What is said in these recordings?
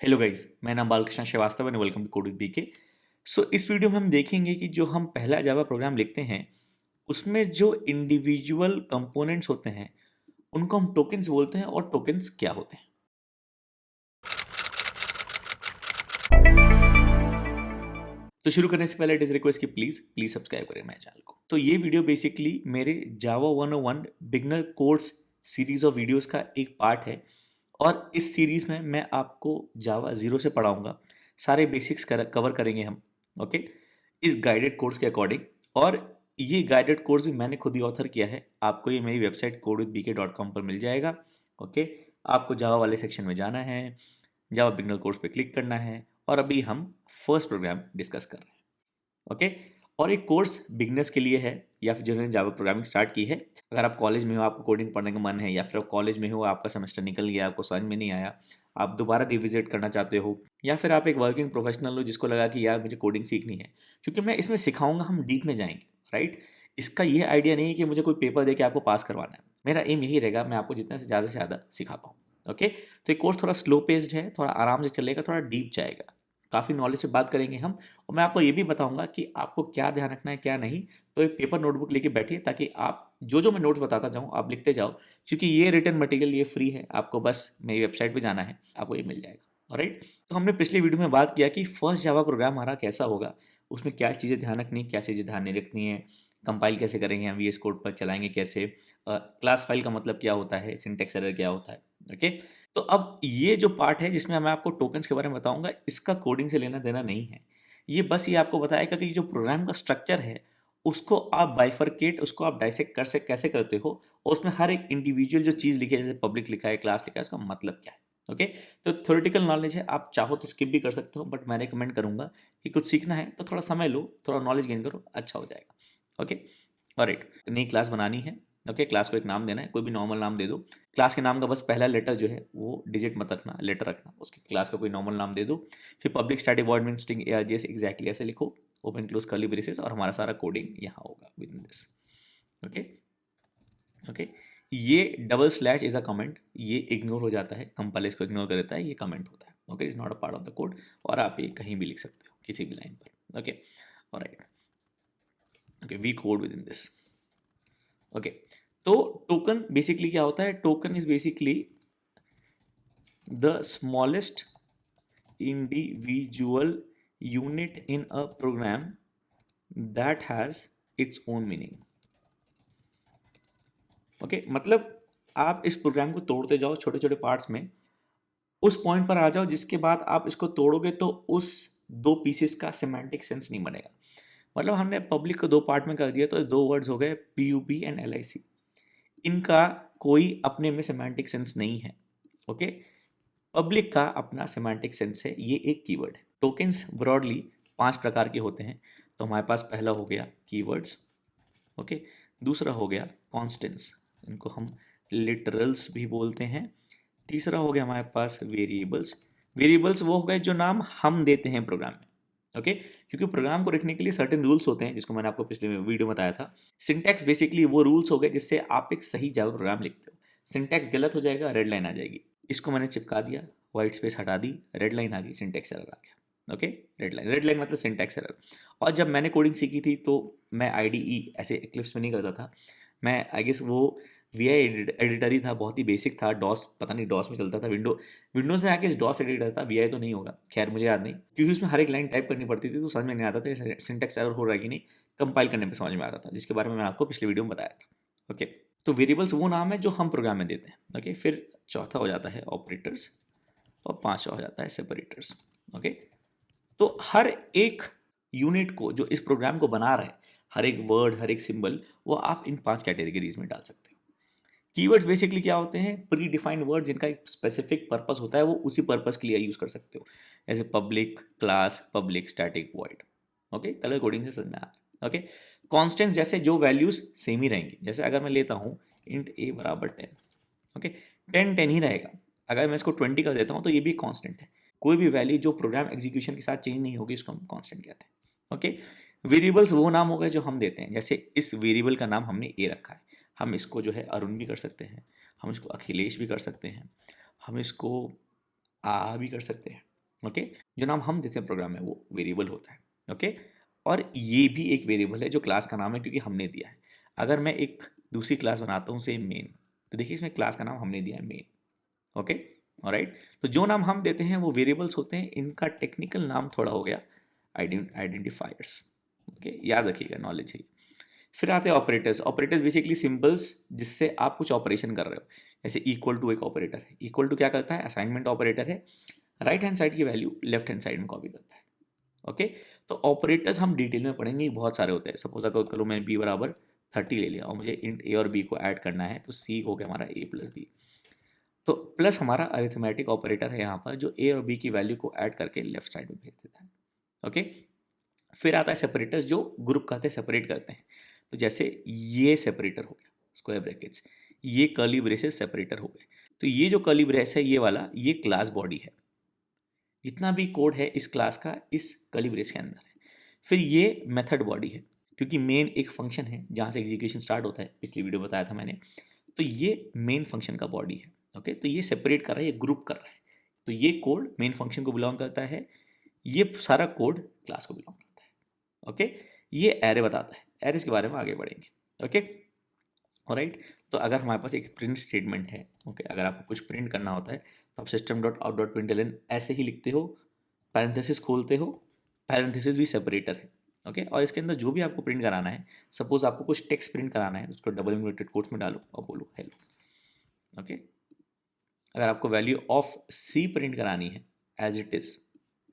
Hello guys, मैं नाम Balkrishna Shrivastava and welcome to Code with BK. So इस वीडियो में हम देखेंगे कि जो हम पहला जावा प्रोग्राम लिखते हैं उसमें जो इंडिविजुअल कंपोनेंट्स होते हैं उनको हम टोकन्स बोलते हैं और टोकन्स क्या होते हैं। तो शुरू करने से पहले इट इज रिक्वेस्ट कि प्लीज प्लीज सब्सक्राइब करें मेरे चैनल को। तो ये वीडियो बेसिकली मेरे जावा 101 beginner course series of videos का एक पार्ट है और इस सीरीज में मैं आपको जावा जीरो से पढ़ाऊंगा। सारे बेसिक्स कवर करेंगे हम। ओके, इस गाइडेड कोर्स के अकॉर्डिंग। और ये गाइडेड कोर्स भी मैंने खुद ही ऑथर किया है। आपको ये मेरी वेबसाइट codewithbk.com पर मिल जाएगा। ओके, आपको जावा वाले सेक्शन में जाना है, जावा बिगनर कोर्स पे क्लिक करना है और अभी हम फर्स्ट प्रोग्राम डिस्कस कर रहे हैं। ओके, और एक कोर्स बिगनर्स के लिए है या फिर जिन्होंने जावा प्रोग्रामिंग स्टार्ट की है। अगर आप कॉलेज में हो, आपको कोडिंग पढ़ने का मन है, या फिर आप कॉलेज में हो, आपका सेमेस्टर निकल गया, आपको समझ में नहीं आया, आप दोबारा रिविजिट करना चाहते हो, या फिर आप एक वर्किंग प्रोफेशनल हो जिसको लगा कि यार मुझे कोडिंग सीखनी है, क्योंकि मैं इसमें सिखाऊंगा, हम डीप में जाएंगे। राइट, इसका ये आइडिया नहीं है कि मुझे कोई पेपर दे के आपको पास करवाना है। मेरा एम यही रहेगा, मैं आपको जितना से ज़्यादा सिखा पाऊँ। ओके, तो ये कोर्स थोड़ा स्लो पेस्ड है, थोड़ा आराम से चलेगा, थोड़ा डीप जाएगा, काफ़ी नॉलेज पे बात करेंगे हम। और मैं आपको ये भी बताऊंगा कि आपको क्या ध्यान रखना है क्या नहीं। तो एक पेपर नोटबुक लेके बैठिए ताकि आप जो जो मैं नोट्स बताता जाऊँ आप लिखते जाओ, क्योंकि ये रिटर्न मटेरियल ये फ्री है, आपको बस मेरी वेबसाइट पे जाना है, आपको ये मिल जाएगा। ऑलराइट, तो हमने पिछली वीडियो में बात किया कि फर्स्ट जावा प्रोग्राम हमारा कैसा होगा, उसमें क्या चीज़ें ध्यान रखनी है, क्या चीज़ें ध्यान नहीं रखनी है, कंपाइल कैसे करेंगे हम, VS कोड पर चलाएंगे कैसे, क्लास फाइल का मतलब क्या होता है, सिंटेक्स एरर क्या होता है। ओके, तो अब ये जो पार्ट है जिसमें मैं आपको टोकन्स के बारे में बताऊंगा, इसका कोडिंग से लेना देना नहीं है। ये बस ये आपको बताएगा कि जो प्रोग्राम का स्ट्रक्चर है उसको आप बाइफरकेट, उसको आप डाइसेक्ट कर से कैसे करते हो, और उसमें हर एक इंडिविजुअल जो चीज़ लिखी है, जैसे पब्लिक लिखा है, क्लास लिखा है, उसका मतलब क्या है। ओके, तो थ्योरेटिकल नॉलेज है, आप चाहो तो स्किप भी कर सकते हो, बट मैं रिकमेंड करूंगा कि कुछ सीखना है तो थोड़ा समय लो, थोड़ा नॉलेज गेन करो, अच्छा हो जाएगा। ओके, ऑलराइट, नई क्लास बनानी है। ओके, क्लास को एक नाम देना है, कोई भी नॉर्मल नाम दे दो। क्लास के नाम का बस पहला लेटर जो है वो डिजिट मत रखना, लेटर रखना, उसकी क्लास का कोई नॉर्मल नाम दे दो। फिर public static void main string ARGS exactly ऐसे लिखो, ओपन क्लोज कर्ली ब्रेसेस, और हमारा सारा कोडिंग यहाँ होगा with in this. Okay, okay, ये double slash is a comment, ये इग्नोर हो जाता है, कंपाइलर इसको इग्नोर कर देता है, ये कमेंट होता है। Okay, is not a part of the code, और आप ये कहीं भी लिख सकते हो किसी भी लाइन पर। Okay, alright, okay, we code with in this. Okay, तो टोकन बेसिकली क्या होता है, token is basically the smallest individual unit in a program that has its own meaning। Okay, मतलब आप इस प्रोग्राम को तोड़ते जाओ छोटे छोटे पार्ट्स में, उस पॉइंट पर आ जाओ जिसके बाद आप इसको तोड़ोगे तो उस दो पीसेस का सिमेंटिक सेंस नहीं बनेगा। मतलब हमने पब्लिक को दो पार्ट में कर दिया तो दो वर्ड्स हो गए PUB एंड LIC, इनका कोई अपने में सिमेंटिक सेंस नहीं है। ओके, पब्लिक का अपना सिमेंटिक सेंस है, ये एक कीवर्ड है। टोकन्स ब्रॉडली 5 प्रकार के होते हैं। तो हमारे पास पहला हो गया कीवर्ड्स। ओके, दूसरा हो गया कॉन्स्टेंट्स, इनको हम लिटरल्स भी बोलते हैं। तीसरा हो गया हमारे पास वेरिएबल्स। वेरिएबल्स वो हो गए जो नाम हम देते हैं प्रोग्राम में। ओके, क्योंकि प्रोग्राम को लिखने के लिए सर्टेन रूल्स होते हैं, जिसको मैंने आपको पिछले वीडियो में बताया था। सिंटैक्स बेसिकली वो रूल्स हो गए जिससे आप एक सही जावा प्रोग्राम लिखते हो। सिंटैक्स गलत हो जाएगा, रेड लाइन आ जाएगी। इसको मैंने चिपका दिया, व्हाइट स्पेस हटा दी, रेड लाइन आ गई, सिंटैक्स एरर आ गया। ओके, रेड लाइन मतलब सिंटैक्स एरर। और जब मैंने कोडिंग सीखी थी तो मैं IDE ऐसे एक्लिप्स में नहीं करता था, मैं आई गेस वो VI एडिटर ही था, बहुत ही बेसिक था। डॉस, पता नहीं डॉस में चलता था, विंडोज़ में आके डॉस एडिटर था, VI तो नहीं होगा, खैर मुझे याद नहीं, क्योंकि उसमें हर एक लाइन टाइप करनी पड़ती थी तो समझ में नहीं आता था सिंटैक्स एरर हो रहा है कि नहीं। कंपाइल करने में समझ में आता था, जिसके बारे में मैं आपको पिछले वीडियो में बताया था। ओके, तो वेरिएबल्स वो नाम है जो हम प्रोग्राम में देते हैं। ओके, फिर चौथा हो जाता है ऑपरेटर्स, और पांचवा हो जाता है सेपरेटर्स। ओके, तो हर एक यूनिट को जो इस प्रोग्राम को बना रहा है, हर एक वर्ड, हर एक सिंबल, वो आप इन 5 कैटेगरीज में डाल सकते हो। कीवर्ड्स बेसिकली क्या होते हैं, प्री डिफाइंड वर्ड जिनका एक स्पेसिफिक पर्पस होता है, वो उसी पर्पस के लिए यूज कर सकते हो, जैसे public, class, public static void. Okay, colour coding से समझ में आ रहा है। ओके, कॉन्स्टेंट्स जैसे जो वैल्यूज सेम ही रहेंगी, जैसे अगर मैं लेता हूँ इंट a बराबर 10। ओके, 10 ही रहेगा। अगर मैं इसको 20 कर देता हूँ तो ये भी कांस्टेंट है। कोई भी वैल्यू जो प्रोग्राम एग्जीक्यूशन के साथ चेंज नहीं होगी उसको हम कांस्टेंट कहते हैं। ओके, वेरिएबल्स वो नाम हो गए जो हम देते हैं, जैसे इस वेरिएबल का नाम हमने ए रखा है, हम इसको जो है अरुण भी कर सकते हैं, हम इसको अखिलेश भी कर सकते हैं, हम इसको आ भी कर सकते हैं। ओके। जो नाम हम देते हैं प्रोग्राम में वो वेरिएबल होता है। ओके, और ये भी एक वेरिएबल है जो क्लास का नाम है क्योंकि हमने दिया है। अगर मैं एक दूसरी क्लास बनाता हूँ से मेन, तो देखिए इसमें क्लास का नाम हमने दिया है मेन। Okay, alright. तो जो नाम हम देते हैं वो वेरिएबल्स होते हैं, इनका टेक्निकल नाम थोड़ा हो गया आइडेंटिफायर्स। ओके, याद रखिएगा, नॉलेज है। फिर आते हैं ऑपरेटर्स। ऑपरेटर्स बेसिकली सिंबल्स जिससे आप कुछ ऑपरेशन कर रहे हो। जैसे इक्वल टू एक ऑपरेटर है। इक्वल टू क्या करता है? असाइनमेंट ऑपरेटर है, राइट हैंड साइड की वैल्यू लेफ्ट हैंड साइड में कॉपी करता है। ओके, तो ऑपरेटर्स हम डिटेल में पढ़ेंगे, बहुत सारे होते हैं। सपोज अगर करो मैं बी बराबर 30 ले लिया और मुझे इंट ए और बी को ऐड करना है, तो सी हो गया हमारा ए प्लस बी। तो प्लस हमारा अरिथमेटिक ऑपरेटर है यहाँ पर, जो ए और बी की वैल्यू को ऐड करके लेफ्ट साइड में भेज देता है। ओके, फिर आता है सेपरेटर्स जो ग्रुप कहते हैं, सेपरेट करते हैं। तो जैसे ये सेपरेटर हो गया स्क्वायर ब्रैकेट्स, ये कर्ली ब्रेसेस सेपरेटर हो गए। तो ये जो कर्ली ब्रेस है ये वाला, ये क्लास बॉडी है। जितना भी कोड है इस क्लास का इस कर्ली ब्रेस के अंदर है। फिर ये मेथड बॉडी है, क्योंकि मेन एक फंक्शन है जहाँ से एग्जीक्यूशन स्टार्ट होता है, पिछली वीडियो बताया था मैंने। तो ये मेन फंक्शन का बॉडी है। ओके, तो ये सेपरेट कर रहा है, ये ग्रुप कर रहा है। तो ये कोड मेन फंक्शन को बिलोंग करता है, ये सारा कोड क्लास को बिलोंग करता है। ओके, ये एरे बताता है। एरेस के बारे में आगे बढ़ेंगे। Okay, alright. तो अगर हमारे पास एक प्रिंट स्टेटमेंट है, ओके, अगर आपको कुछ प्रिंट करना होता है तो आप system dot out dot println ऐसे ही लिखते हो, पैरेंथेसिस खोलते हो, पैरेंथेसिस भी सेपरेटर है। ओके, और इसके अंदर जो भी आपको प्रिंट कराना है, सपोज आपको कुछ टेक्स्ट प्रिंट कराना है, उसको डबल इन्वर्टेड कोट्स में डालो और बोलो हेलो। ओके, अगर आपको वैल्यू ऑफ सी प्रिंट करानी है एज इट इज,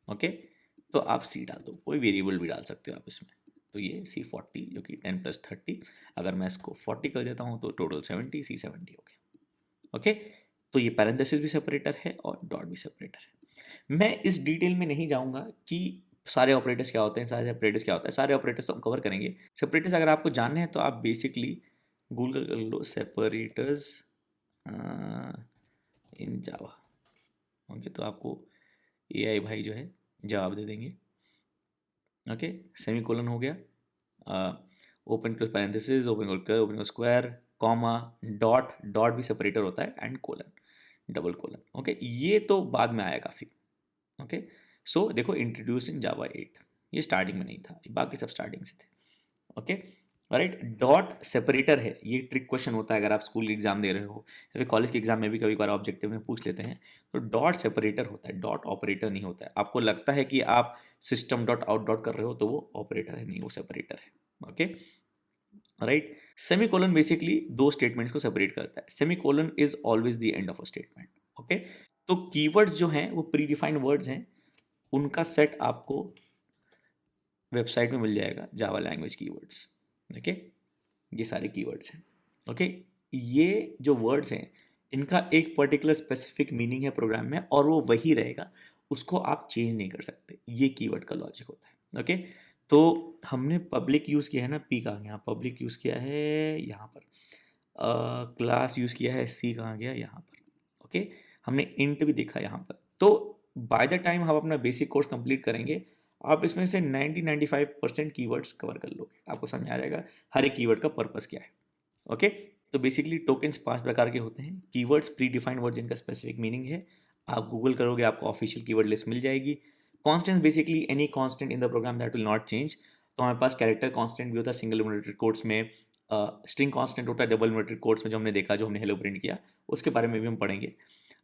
ओके, तो आप सी डाल दो, कोई वेरिएबल भी डाल सकते हो आप इसमें। तो ये C40 जो कि 10 + 30, अगर मैं इसको 40 कर देता हूँ तो टोटल 70, C70 हो गया। ओके, तो ये पैरेंथेसिस भी सेपरेटर है और डॉट भी सेपरेटर है। मैं इस डिटेल में नहीं जाऊँगा कि सारे ऑपरेटर्स क्या होते हैं, सारे सेपरेटर्स क्या होता है। सारे ऑपरेटर्स तो हम कवर करेंगे। सेपरेटर्स अगर आपको जानने हैं तो आप बेसिकली गूगल कर लो सेपरेटर्स इन जावा। ओके, तो आपको AI भाई जो है जवाब दे देंगे। ओके, सेमीकोलन हो गया, open close parenthesis, open close, open square, comma, dot, dot भी सेपरेटर होता है, and colon, double colon. Okay, ये तो बाद में आया काफ़ी। ओके, सो देखो इंट्रोड्यूस इन जावा 8, ये स्टार्टिंग में नहीं था, बाकी सब स्टार्टिंग से थे। Okay, right. डॉट सेपरेटर है, ये ट्रिक क्वेश्चन होता है अगर आप स्कूल के एग्जाम दे रहे हो या फिर कॉलेज के एग्जाम में भी कभी बार ऑब्जेक्टिव में पूछ लेते हैं। तो डॉट सेपरेटर होता है, डॉट ऑपरेटर नहीं होता है। आपको लगता है कि आप सिस्टम डॉट आउट डॉट कर रहे हो तो वो ऑपरेटर है, नहीं, वो सेपरेटर है। Okay, right. सेमीकोलन बेसिकली दो स्टेटमेंट्स को सेपरेट करता है। Semicolon is always the end of a statement. Okay, तो कीवर्ड्स जो हैं वो प्री डिफाइंड वर्ड्स हैं, उनका सेट आपको वेबसाइट में मिल जाएगा, जावा लैंग्वेज कीवर्ड्स। ओके, ये सारे कीवर्ड्स हैं। ओके, ये जो वर्ड्स हैं इनका एक पर्टिकुलर स्पेसिफिक मीनिंग है प्रोग्राम में और वो वही रहेगा, उसको आप चेंज नहीं कर सकते। ये कीवर्ड का लॉजिक होता है। ओके, तो हमने पब्लिक यूज़ किया है ना, पी कहाँ गया, पब्लिक यूज़ किया है यहाँ पर, क्लास यूज़ किया है, सी कहाँ गया, यहाँ पर। ओके, हमने इंट भी देखा यहाँ पर। तो बाय द टाइम हम अपना बेसिक कोर्स कंप्लीट करेंगे, आप इसमें से 90-95% कीवर्ड्स कवर कर लोगे, आपको समझ आ जाएगा हर एक कीवर्ड का पर्पस क्या है। ओके, तो बेसिकली टोकन्स 5 प्रकार के होते हैं। कीवर्ड्स प्री डिफाइंड वर्ड्स जिनका स्पेसिफिक मीनिंग है, आप गूगल करोगे आपको ऑफिशियल कीवर्ड लिस्ट मिल जाएगी। Constants basically any constant in the program that will not change. तो हमारे पास कैरेक्टर कॉन्स्टेंट भी होता है सिंगल इन्वर्टेड कोट्स में, स्ट्रिंग कॉन्स्टेंट होता है डबल इन्वर्टेड कोट्स में, जो हमने देखा, जो हमने हेलो प्रिंट किया, उसके बारे में भी हम पढ़ेंगे।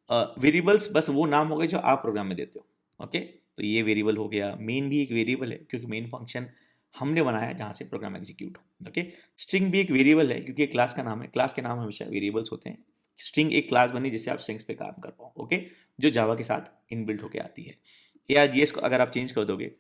वेरिएबल्स बस वो नाम हो गए जो आप प्रोग्राम में देते हो। ओके, तो ये वेरिएबल हो गया। मेन भी एक वेरिएबल है क्योंकि मेन फंक्शन हमने बनाया जहाँ से प्रोग्राम एग्जीक्यूट हो। ओके, स्ट्रिंग भी एक वेरिएबल है क्योंकि क्लास का नाम है, क्लास के नाम हमेशा वेरिएबल्स होते हैं। स्ट्रिंग एक क्लास बनी जिससे आप स्ट्रिंग्स पे काम कर पाओ। ओके, जो जावा के साथ इनबिल्ट होके आती है। ARGS को अगर आप चेंज कर दोगे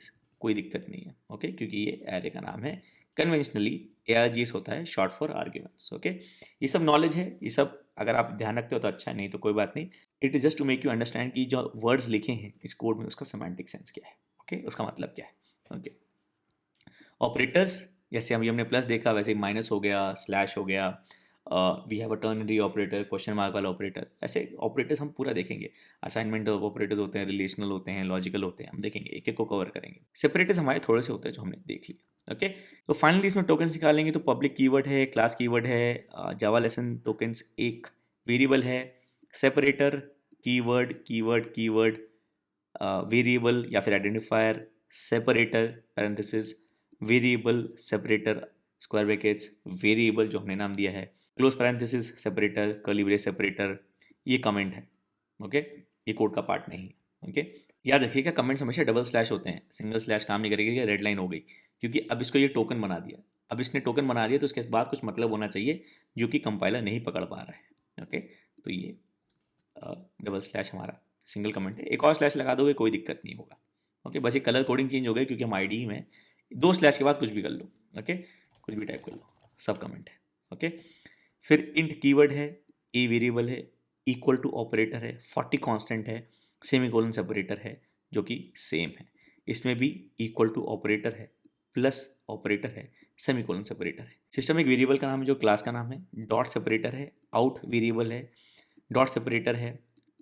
कोई दिक्कत नहीं है। ओके, क्योंकि ये एरे का नाम है। कन्वेंशनली ARGS होता है शॉर्ट फॉर आर्ग्यूमेंट्स। ओके, ये सब नॉलेज है, ये सब अगर आप ध्यान रखते हो तो अच्छा है, नहीं तो कोई बात नहीं। It is just to make you understand कि जो वर्ड्स लिखे हैं इस कोड में उसका सेमांटिक सेंस क्या है। ओके, उसका मतलब क्या है। ओके, ऑपरेटर्स जैसे हमने प्लस देखा वैसे माइनस हो गया, स्लैश हो गया, we have a ternary operator, question mark वाला ऑपरेटर, ऐसे ऑपरेटर्स हम पूरा देखेंगे। असाइनमेंट ऑपरेटर्स होते हैं, रिलेशनल होते हैं, लॉजिकल होते हैं, हम देखेंगे, एक एक को कवर करेंगे। सेपरेटर्स हमारे थोड़े से होते हैं जो हमने देख लिया। ओके, तो फाइनली इसमें टोकन्स निकालेंगे तो पब्लिक कीवर्ड है, क्लास कीवर्ड है, जावा लेसन टोकन्स एक वेरिएबल है, separator, keyword, keyword, keyword, variable या फिर identifier, separator parenthesis, variable separator square brackets, variable जो हमने नाम दिया है, close parenthesis separator, curly brace separator, ये कमेंट है। ओके, ये कोड का पार्ट नहीं है। ओके, याद रखिएगा कमेंट्स हमेशा डबल स्लैश होते हैं, सिंगल स्लैश काम नहीं करेगी, रेड लाइन हो गई, क्योंकि अब इसको ये टोकन बना दिया। अब इसने टोकन बना दिया तो उसके बाद कुछ मतलब होना चाहिए जो कि कंपाइलर नहीं पकड़ पा रहा है। ओके, तो ये डबल स्लैश हमारा सिंगल कमेंट है। एक और स्लैश लगा दोगे कोई दिक्कत नहीं होगा। ओके, बस ये कलर कोडिंग चेंज हो गई क्योंकि हम आईडी में 2 स्लैश के बाद कुछ भी कर लो। ओके, कुछ भी टाइप कर लो, सब कमेंट है। ओके, फिर इंट कीवर्ड है, ए वेरिएबल है, इक्वल टू ऑपरेटर है, 40 कांस्टेंट है, सेमीकोलन सेपरेटर है जो कि सेम है। इसमें भी इक्वल टू ऑपरेटर है, प्लस ऑपरेटर है, सेमीकोलन सेपरेटर है। सिस्टम एक वेरिएबल का नाम है जो क्लास का नाम है, डॉट सेपरेटर है, आउट वेरिएबल है, डॉट सेपरेटर है,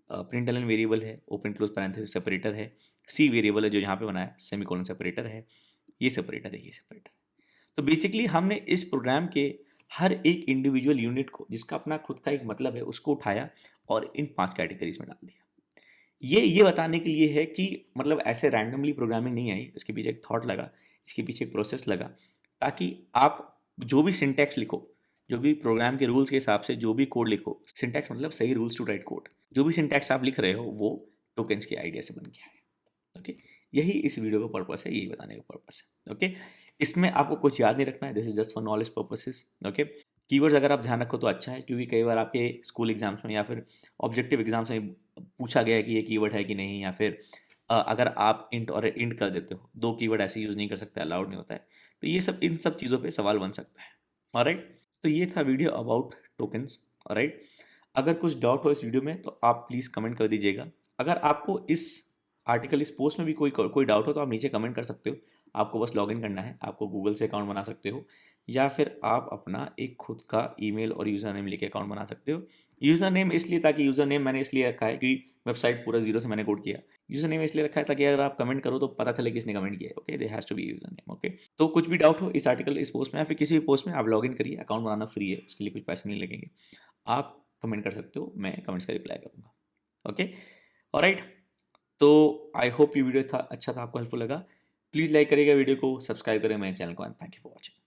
प्रिंटलन वेरिएबल है, ओपन क्लोज पैरेंथेसिस सेपरेटर है, सी वेरिएबल है जो यहाँ पे बनाया, सेमीकोलन सेपरेटर है, ये सेपरेटर है, ये सेपरेटर है। तो बेसिकली हमने इस प्रोग्राम के हर एक इंडिविजुअल यूनिट को जिसका अपना खुद का एक मतलब है उसको उठाया और इन 5 कैटेगरीज में डाल दिया। ये बताने के लिए है कि मतलब ऐसे रैंडमली प्रोग्रामिंग नहीं आई, इसके पीछे एक थॉट लगा, इसके पीछे एक प्रोसेस लगा, ताकि आप जो भी सिंटैक्स लिखो, जो भी प्रोग्राम के रूल्स के हिसाब से जो भी कोड लिखो, सिंटैक्स मतलब सही रूल्स टू राइट कोड, जो भी सिंटैक्स आप लिख रहे हो वो टोकन्स के आइडिया से बन के आए। ओके, यही इस वीडियो का पर्पस है, यही बताने का पर्पस है। ओके, इसमें आपको कुछ याद नहीं रखना है, this is just for knowledge purposes. Okay, keywords अगर आप ध्यान रखो तो अच्छा है, क्योंकि कई बार आपके स्कूल एग्जाम्स में या फिर ऑब्जेक्टिव एग्जाम्स में पूछा गया है कि ये कीवर्ड है कि नहीं, या फिर अगर आप इंट और इंट कर देते हो, 2 कीवर्ड ऐसे यूज़ नहीं कर सकते, अलाउड नहीं होता है। तो ये सब इन सब चीज़ों पे सवाल बन सकता है। ऑलराइट, तो ये था वीडियो अबाउट टोकन्स। ऑलराइट, अगर कुछ डाउट हो इस वीडियो में तो आप प्लीज़ कमेंट कर दीजिएगा। अगर आपको इस आर्टिकल, इस पोस्ट में भी कोई डाउट हो तो आप नीचे कमेंट कर सकते हो। आपको बस लॉगिन करना है, आपको गूगल से अकाउंट बना सकते हो, या फिर आप अपना एक खुद का ईमेल और यूज़र नेम लेके अकाउंट बना सकते हो। यूज़र नेम इसलिए, ताकि यूज़र नेम मैंने इसलिए रखा है कि वेबसाइट पूरा जीरो से मैंने कोड किया। यूज़र नेम इसलिए रखा है ताकि अगर आप कमेंट करो तो पता चले किसने कमेंट किया है। Okay, they has to be user name. Okay, तो कुछ भी डाउट हो इस आर्टिकल, इस पोस्ट में या फिर किसी भी पोस्ट में, आप लॉगिन करिए, अकाउंट बनाना फ्री है, उसके लिए कुछ पैसे नहीं लगेंगे। आप कमेंट कर सकते हो, मैं कमेंट्स का रिप्लाई करूँगा। ओके, ऑलराइट, तो आई होप ये वीडियो था अच्छा था, आपको हेल्पफुल लगा। प्लीज़ लाइक करिएगा वीडियो को, सब्सक्राइब करें मेरे चैनल को, and thank you for watching.